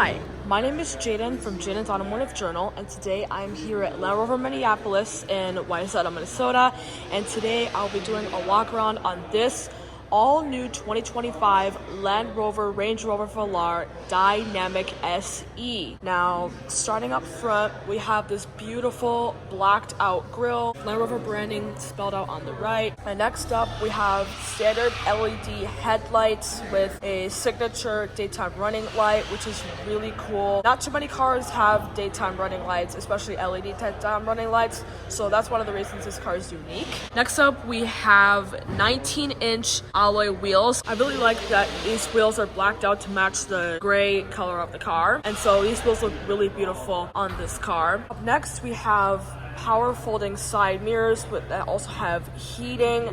Hi, my name is Jaden from Jaden's Automotive Journal, and today I'm here at Land Rover Minneapolis in Wayzata, Minnesota, and today I'll be doing a walk around on this all-new 2025 Land Rover Range Rover Velar Dynamic SE. Now, starting up front, we have this beautiful blacked out grille, Land Rover branding spelled out on the right. And next up, we have standard LED headlights with a signature daytime running light, which is really cool. Not too many cars have daytime running lights, especially LED daytime running lights, so that's one of the reasons this car is unique. Next up, we have 19-inch alloy wheels. I really like that these wheels are blacked out to match the gray color of the car, and so these wheels look really beautiful on this car. Up next, we have power folding side mirrors that also have heating,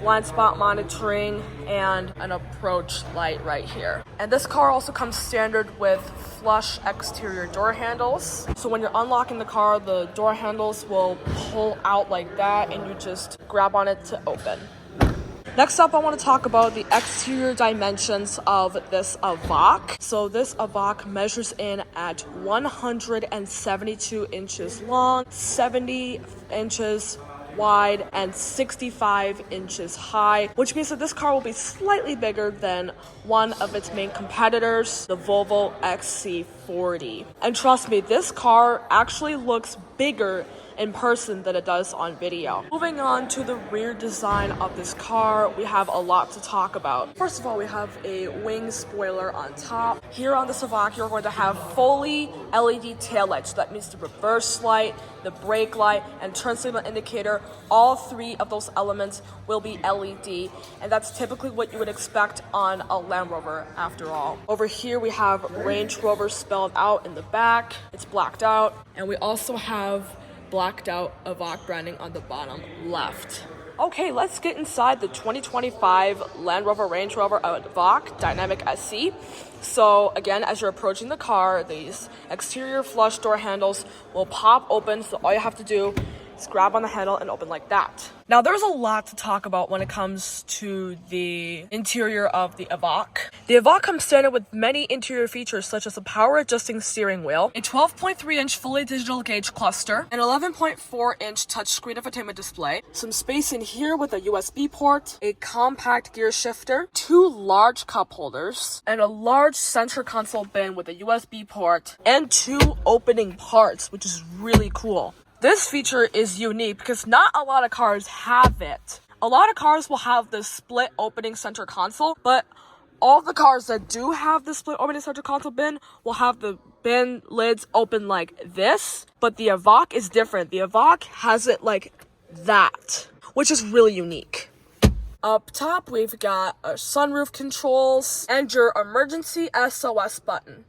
blind spot monitoring, and an approach light right here. And this car also comes standard with flush exterior door handles. So when you're unlocking the car, the door handles will pull out like that, and you just grab on it to open. Next up, I want to talk about the exterior dimensions of this Evoque. So this Evoque measures in at 172 inches long, 70 inches wide, and 65 inches high, which means that this car will be slightly bigger than one of its main competitors, the Volvo XC40. And trust me, this car actually looks bigger in person than it does on video. Moving on to the rear design of this car, we have a lot to talk about. First of all, we have a wing spoiler on top. Here on this Evoque, you're going to have fully LED taillights. That means the reverse light, the brake light, and turn signal indicator. All three of those elements will be LED, and that's typically what you would expect on a Land Rover after all. Over here, we have Range Rover spelled out in the back. It's blacked out, and we also have blacked out Evoque branding on the bottom left. Okay, let's get inside the 2025 Land Rover Range Rover Evoque Dynamic SE. So again, as you're approaching the car, these exterior flush door handles will pop open, so all you have to do is grab on the handle and open like that. Now, there's a lot to talk about when it comes to the interior of the Evoque. The Evoque comes standard with many interior features such as a power adjusting steering wheel, a 12.3-inch fully digital gauge cluster, an 11.4-inch touchscreen infotainment display, some space in here with a USB port, a compact gear shifter, two large cup holders, and a large center console bin with a USB port, and two opening parts, which is really cool. This feature is unique because not a lot of cars have it. A lot of cars will have the split opening center console, but all the cars that do have the split opening center console bin will have the bin lids open like this, but the Evoque is different. The Evoque has it like that, which is really unique. Up top, we've got our sunroof controls and your emergency SOS button.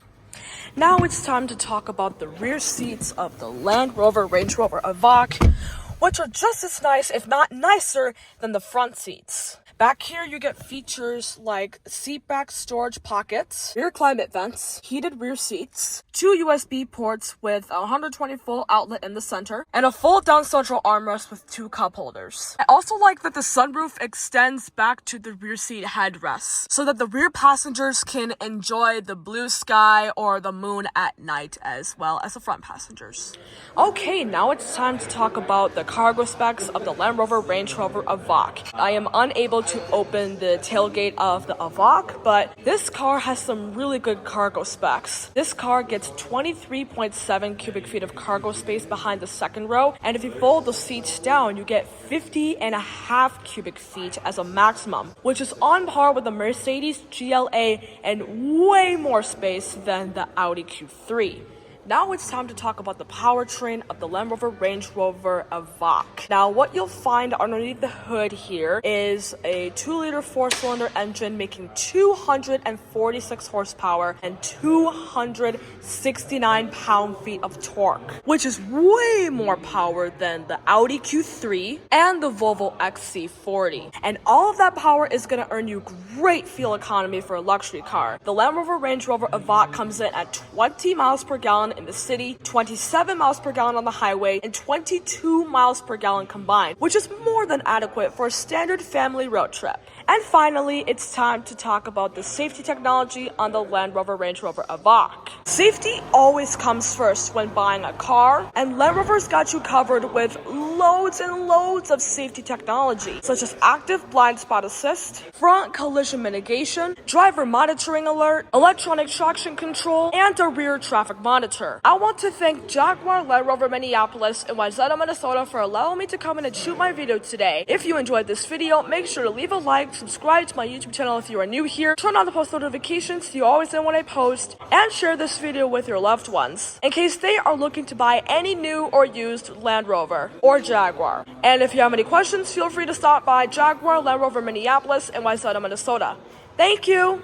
Now it's time to talk about the rear seats of the Land Rover Range Rover Evoque, which are just as nice, if not nicer, than the front seats. Back here, you get features like seat back storage pockets, rear climate vents, heated rear seats, two USB ports with a 120-volt outlet in the center, and a fold-down central armrest with two cup holders. I also like that the sunroof extends back to the rear seat headrests, so that the rear passengers can enjoy the blue sky or the moon at night as well as the front passengers. Okay, now it's time to talk about the cargo specs of the Land Rover Range Rover Evoque. I am unable to open the tailgate of the Evoque, but this car has some really good cargo specs. This car gets 23.7 cubic feet of cargo space behind the second row, and if you fold the seats down, you get 50.5 cubic feet as a maximum, which is on par with the Mercedes GLA and way more space than the Audi Q3. Now it's time to talk about the powertrain of the Land Rover Range Rover Evoque. Now, what you'll find underneath the hood here is a 2-liter 4-cylinder engine making 246 horsepower and 269 pound-feet of torque, which is way more power than the Audi Q3 and the Volvo XC40. And all of that power is going to earn you great fuel economy for a luxury car. The Land Rover Range Rover Evoque comes in at 20 miles per gallon in the city, 27 miles per gallon on the highway, and 22 miles per gallon combined, which is more than adequate for a standard family road trip. And finally, it's time to talk about the safety technology on the Land Rover Range Rover Evoque. Safety always comes first when buying a car, and Land Rover's got you covered with loads and loads of safety technology, such as active blind spot assist, front collision mitigation, driver monitoring alert, electronic traction control, and a rear traffic monitor. I want to thank Jaguar Land Rover Minneapolis in Wayzata, Minnesota for allowing me to come in and shoot my video today. If you enjoyed this video, make sure to leave a like, subscribe to my YouTube channel if you are new here, turn on the post notifications so you always know when I post, and share this video with your loved ones in case they are looking to buy any new or used Land Rover or Jaguar. And if you have any questions, feel free to stop by Jaguar Land Rover Minneapolis in Wayzata, Minnesota. Thank you!